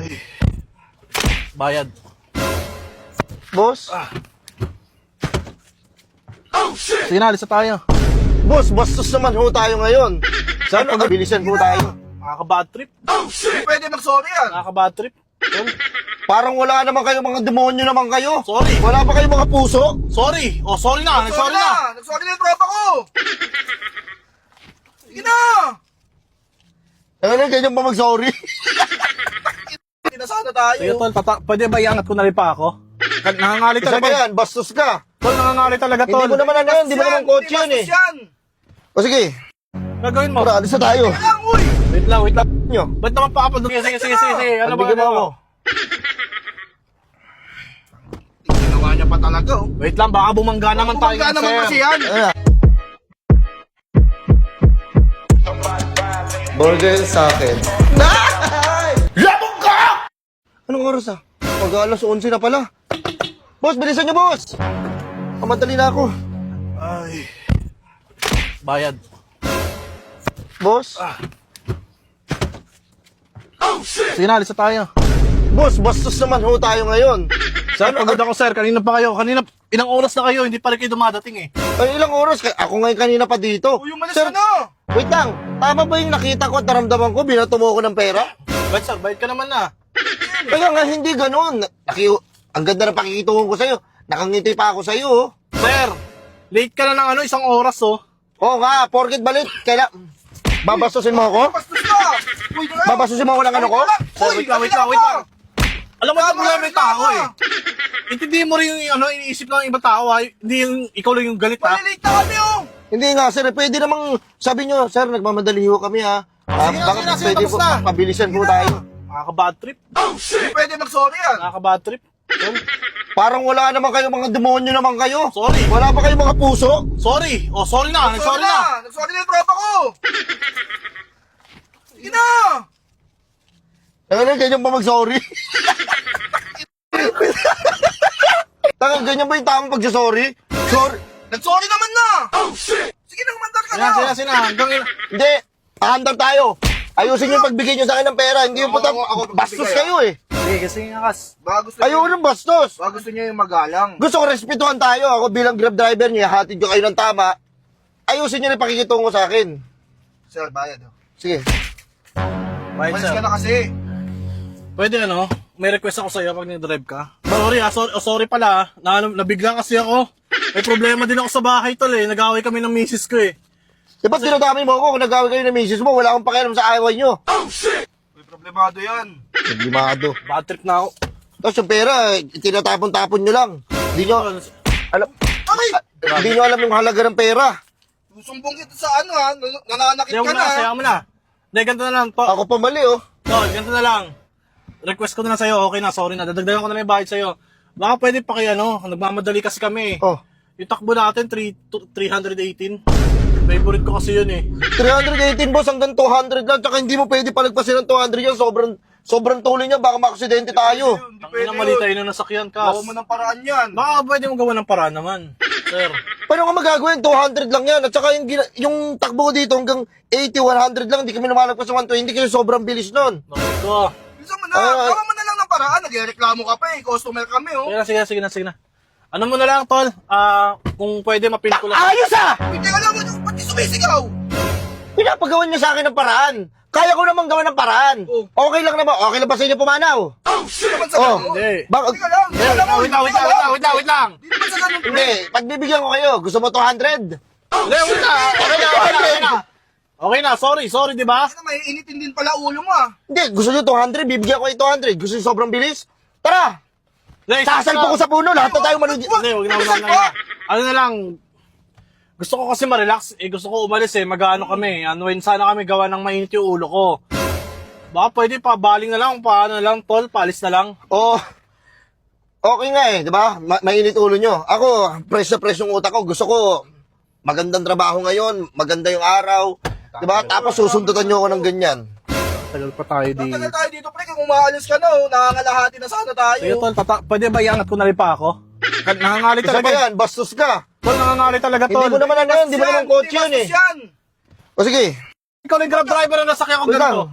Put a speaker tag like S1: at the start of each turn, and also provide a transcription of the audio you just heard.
S1: Ay. Bayad.
S2: Boss?
S1: Sige na, alis na tayo.
S2: Boss, bastos naman ho tayo ngayon. Sana bilisan po tayo.
S1: Nakaka-bad trip.
S3: Hindi pwede mag-sorry yan.
S1: Nakaka-bad trip.
S2: Parang wala naman kayo, mga demonyo naman kayo.
S1: Sorry.
S2: Wala pa kayong mga puso.
S1: Sorry. Oh, sorry na. Sorry na.
S3: Nag-sorry na yung tropa ko. Sige na.
S2: Ano, ganyan ba mag-sorry?
S3: Hindi na sana tayo.
S1: Sige, tol. Pwede ba iangat ko na rin pa ako? Nangangalit
S2: Isa
S1: talaga.
S2: ba yan? Bastos ka.
S1: Tol, nangangalit talaga, tol.
S2: Hindi mo naman ano yan, hindi mo naman coach yan eh.
S3: Yan.
S2: O sige,
S1: Gagawin mo.
S2: tara, alis na tayo.
S3: Kaya lang, uy.
S1: Wait lang.
S2: Nyo,
S1: Ba't naman pa ako? Sige. Ano ba?
S2: pagbigyan mo ako.
S3: Ginawa niya pa talaga, oh.
S1: Wait lang, baka bumangga naman tayo.
S3: Kumangga naman kasi yan.
S2: Ayan. Burger sa akin. Labog ka! Anong oras ah? Mag-alas 11 na pala. Boss, bilisan niyo, boss! Kamadali na ako.
S1: Ay. Bayad.
S2: Boss?
S1: Sige na, alis na tayo.
S2: Boss, bastos naman ho tayo ngayon.
S1: Sir, pagod ako, sir. Kanina pa kayo. Ilang oras na kayo. Hindi pa rin kayo dumadating eh.
S2: Ay, ilang oras? Ako ngayon kanina pa dito.
S3: Uy, umalis
S2: Sir,
S3: ka na.
S2: wait lang. Tama ba yung nakita ko at naramdaman ko? Binato mo ako ng pera?
S1: Ba't, sir? Bayad ka naman na.
S2: Kaya nga, hindi ganun. Ang ganda ng pakikitungan ko sa'yo. Nakangiti pa ako sa'yo, oh.
S1: Sir, late ka na ng isang oras, oh.
S2: Oo nga, porket balit. Babastusin mo ako?
S3: Bastos ka. Uy, na.
S2: Babastusin mo ako ng ano ko?
S1: Sir, wait lang. Alam mo, yung problema yung tao eh. Intindihin mo rin yung iniisip ng ibang tao ha. Hindi yung ikaw lang yung galit ha.
S3: Malilate na kami, oh.
S2: Hindi nga, sir. Pwede namang sabi nyo, sir, nagmamadali ho kami, ha.
S1: Sige,
S2: Pwede
S1: tapos
S2: po,
S1: na.
S2: pabilisan po tayo.
S1: Nakaka-bad trip.
S3: Hindi pwede mag-sorry yan.
S1: Nakaka-bad trip.
S2: Parang wala naman kayo, mga demonyo naman kayo.
S1: Sorry.
S2: Wala pa kayong mga puso.
S1: Sorry. Oh, sorry na. Sorry na.
S3: Nag-sorry na yung tropa ko. Sige na.
S2: Ano, ganyan ba mag-sorry? Tangang, ganyan ba yung tamang pagsasorry? Sorry.
S3: Nag-sorry naman na. Sige na, mandar ka na.
S1: Sige na. Hanggang
S2: Hindi, pahandar tayo. Ayusin yung pagbigay nyo sa akin ng pera. Hindi yung puta,
S3: Ako
S2: bastos
S3: pagbigay,
S2: kayo eh.
S1: Sige, kasi nga kas.
S3: Baka gusto
S2: Ayoko
S3: niyo,
S2: ng bastos.
S3: baka gusto niyo yung magalang.
S2: Gusto ko respetuhan tayo. Ako bilang grab driver niya, hatid ko kayo ng tama. Ayusin nyo na yung pakikitungo sa akin.
S3: Sir, bayad, oh.
S2: Sige.
S1: Bayad,
S3: Umalis
S1: sir.
S3: ka na kasi.
S1: Pwede may request ako sa'yo pag nag-drive ka. Sorry sorry pala nabigla kasi ako. May problema din ako sa bahay tol eh. Nag-away kami ng misis ko eh.
S2: Di ba't dinadami mo ako kung nag-away kayo ng misis mo? Wala akong pakialam sa away nyo.
S3: May problemado yan.
S2: Naglimado.
S1: Bad trip na ako.
S2: Tapos yung pera, tinatapon-tapon nyo lang. Hindi nyo, alam, hindi nyo alam yung halaga ng pera.
S3: Susumbong kita sa ano, ha? Nananakit
S1: Sayaw
S3: ka
S1: mo
S3: na.
S1: na, sayaw mo na. Hindi, ganito na lang.
S2: Ako pa mali, oh.
S1: Tol, ganito na lang. Request ko na lang sa'yo. Okay na, sorry na. Dadagdagan ko na lang yung bayad sa'yo. Baka pwede pa kayo, nagmamadali kasi kami.
S2: Oh,
S1: Yung takbo natin, 318. Favorite ko kasi yun eh.
S2: 318 boss hanggang 200 lang. Tsaka hindi mo pwede palagpasin ng 200 yan. Sobrang tuloy niya. Baka makaksidente tayo.
S3: Hindi
S1: Ang
S3: pwede
S1: ina mali
S3: yun.
S1: tayo ng nasakyan, Kas.
S3: Gawa mo ng paraan yan.
S1: Baka pwede mo gawa ng paraan naman. Sir.
S2: Paano ka magagawin? 200 lang yan. At saka yung takbo ko dito hanggang 80, 100 lang. Hindi kami lumalagpas sa 120 kasi sobrang bilis nun.
S1: Bakit ko?
S3: Bisa mo na. Gawa mo na lang ng paraan. Nagreklamo ka pa eh. Customer kami, oh.
S1: Sige na. Ano mo na lang, tol? Kung pwede mapin ko lang.
S2: Ayos ah!
S3: Hindi alam mo, ba't di sumisigaw?
S2: Pinapagawan niyo sa akin ng paraan. Kaya ko namang gawa ng paraan.
S3: Oh.
S2: Okay lang na ba? Okay lang ba sa inyo pumanaw?
S3: Hindi naman sa
S2: Oh.
S3: ganun.
S1: Hindi.
S3: Hindi ka lang. Hindi alam mo.
S1: Wait lang.
S3: Hindi naman sa ganun.
S2: Hindi. Pagbibigyan ko kayo, gusto mo 200?
S1: Hindi, wait na. Okay na, sorry, di ba?
S3: Kasi may initin din pala ulo mo, ah.
S2: Hindi, gusto nyo 200, bibigyan ko kayo 200. Gusto nyo sobrang bilis? Tara!
S1: Hindi,
S2: Sasalpo ko sa puno, lahat na tayo manudyan.
S1: Hindi, wag na. Ano na lang, gusto ko kasi ma-relax. Gusto ko umalis mag-ano kami. Sana kami gawa ng mainit yung ulo ko. Baka pwede pa, baling na lang, paano na lang, tol, paalis na lang.
S2: Oh, okay nga eh, di ba? Mainit ulo nyo. Ako, fresh na fresh yung utak ko. Gusto ko, magandang trabaho ngayon, maganda yung araw. Di ba? Tapos susundutan nyo ako ng ganyan.
S1: Tagal pa tayo di.
S3: Tagal tayo dito, pre. Kung umaalis ka na, oh. Nangangalahati na sana tayo.
S1: Sige, tol, pwede ba iangat ko na rin pa ako? Nangangalit
S2: Isa
S1: talaga.
S2: ba yan? Bastos ka.
S1: Tol, nangangalit talaga, tol.
S2: Hindi mo naman ano yan, hindi mo naman coach
S3: Hindi
S2: yan eh.
S3: bastos yan.
S2: O sige,
S1: Ikaw na yung grab driver na nasakyan ko
S2: wait
S1: ganito.
S2: lang.